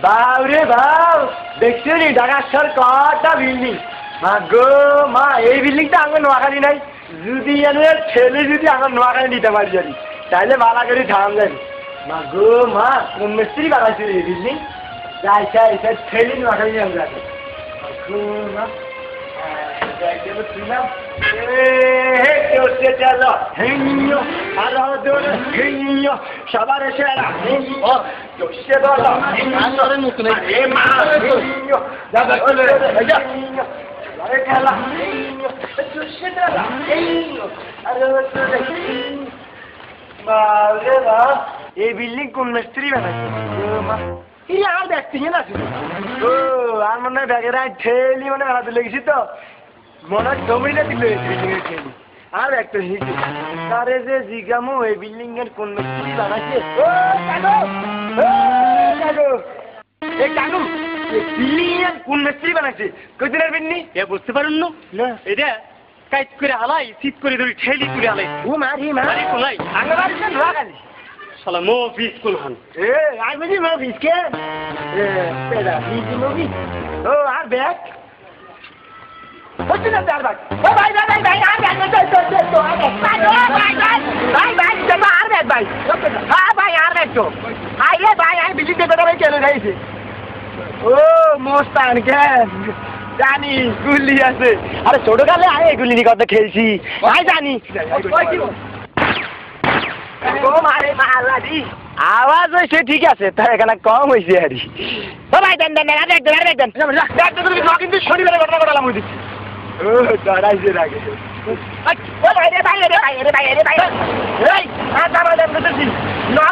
বাউরে বাউ দেখছি নি ঢাকা শহর কটা বিল্ডিং মা গো মা এই বিল্ডিংটা আমার নোয়াখালী নাই যদি ছেলে যদি আমার নোয়াখালী নিতে পারি জানি তাহলে ভাড়া করে থাম যাবি মা গো মা কোন মিস্ত্রি বানাইছে এই বিল্ডিং যাই চাই ছেলে নোয়াখালী নিয়ে যাবে মা সবার এসে এই বিল্ডিং কোন মিস্ত্রি বানাইছে আর দেখছি না ও আর মনে হয় ব্যাগের ঠেলি মানে বানাতে লেগেছি তো মনে হয় জমিটা দিল এই বিল্ডিং এর ঠেলি আর একটা হিটে তারে যে জিগামো এই বিল্ডিং এর কোন মিস্ত্রি বানাইছে ও কাকু এই কাকু বিল্ডিং এর কোন মিস্ত্রি বানাইছে কই দিনের বিন্নি এ বুঝতে পারুন না এটা কাইট করে হালাই শীত করে ধরি ঠেলি করে হালাই ও মারি মারি কোলাই আঙ্গবাড়ি না নোয়াখালী শালা মো অফিস কোন হান এ আই বুঝি মো অফিস কে এ পেদা বিজি মুভি ও আর ব্যাগ হচ্ছে না তার ব্যাগ ও ভাই আর ব্যাগ তো আর ব্যাগ হ্যাঁ ভাই আর ব্যাগ তো আই রে ভাই আর বিজি তে বেটা ভাই চলে যাইছে ও মোস্তান কে জানি গুলি আছে আরে ছোট কালে আয় গুলি নিয়ে কথা খেলছি ভাই জানি আওয়াজ হয়েছে ঠিক আছে তার এখানে কম হয়েছে আরে ভাই দেন কিন্তু শনিবারে ঘটনা ঘটালাম ওই দিচ্ছি ও দাঁড়াইছে আগে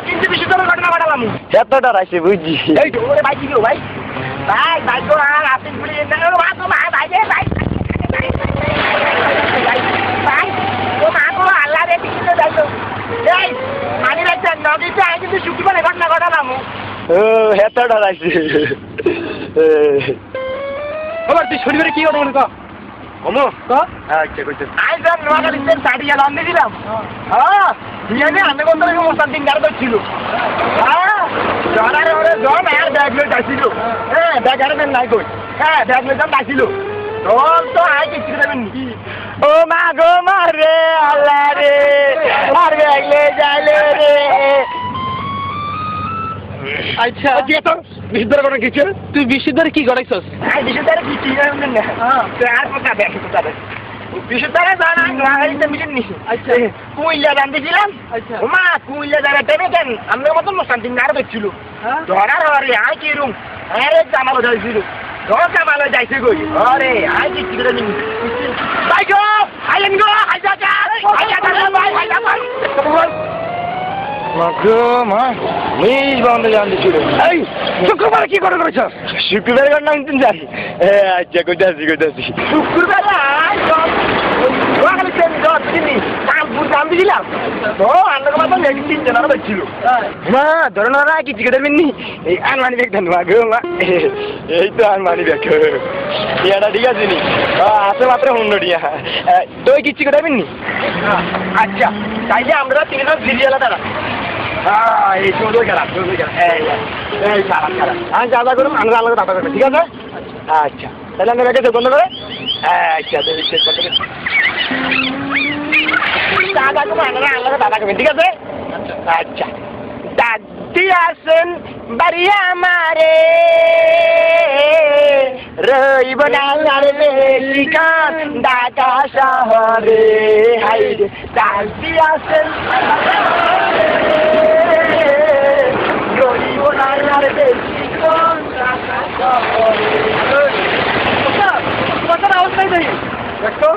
কিন্তু বেশি করে ঘটনা ঘটালাম এত ডরাইছে বুঝছি ভাই কি ভাই ভাই ভাই তো আর আপনি গুলি ভাই ভাই ও মা গো আল্লাহ রে পিছনে যাইতো এই মানি রাখছেন নদীতে আই কিন্তু শুক্রবারে ঘটনা ঘটালাম ও এত ডরাইছে খবর তুই শনিবারে কি ঘটনা কো কমো ক আচ্ছা কইতে আই যা নোয়াখালীতে সাড়িয়া লান্দে দিলাম হ্যাঁ ইয়ানে আনে কোন ধরে মোস্তান দিন গাড় ছিল হ্যাঁ জনারে ওরে জন আর ব্যাগ লই যাইছিল হ্যাঁ ব্যাগ আর নাই কই হ্যাঁ ব্যাগ লই যাইছিল তোর তো আই কিছু দেবেন কি ও মা গো মারে আল্লাহ রে আর ব্যাগ লই যাইলে রে আচ্ছা কি তো বিশুদ্ধর কোন কিছু তুই বিশুদ্ধর কি গড়াইছস আই বিশুদ্ধর কি কি না হ্যাঁ তো আর কথা ব্যাগ তো তারে বিশুদ্ধরে জানা লাগাইতে মিটিং নি আচ্ছা কুইলা দান দিছিলাম আচ্ছা ও মা কুইলা দানা দেবে কেন আমরা মত শান্তি নার বেছিল ধরার আরে আই কি রুম আরে জামাল যাইছিল ধর জামাল যাইছে কই আরে আই কি করে নি ভাই গো আইলেন গো আইজা ভাই মাগো মা মিস বন্ধ জান দিছিল এই শুক্রবার কি করে করেছ শুক্রবার কোন নাম তিন যাই আচ্ছা কইতাছি শুক্রবার আই ওখানে কেন যাত দিনি কামপুর দাম দিলাম তো আন্নার মত নেগি তিন জন আর ছিল মা ধরনারা কি টিকেট মিনি এই আনমানি ব্যাগ দেন মাগো মা এই তো আনমানি ব্যাগ এটা ঠিক আছে নি আছে মাত্র 100 টাকা তুই কি টিকেট মিনি আচ্ছা তাইলে আমরা তিনজন সিরিয়াল দাঁড়া এই চোদ্দ খারাপ এই খারাপ আমি দাদা করুন আমরা আলাদা দাদা করবেন ঠিক আছে আচ্ছা তাহলে আমি রেখে বন্ধ করে আচ্ছা দাদা করুন আমরা আলাদা দাদা করবেন ঠিক আছে আচ্ছা দাদি আসেন বাড়ি আমারে রইব না বেশিক্ষণ ঢাকা শহরে হাই রে দাদি আসেন রইব না বেশিক্ষণ ঢাকা শহরে কথার অবস্থায় দেখি দেখো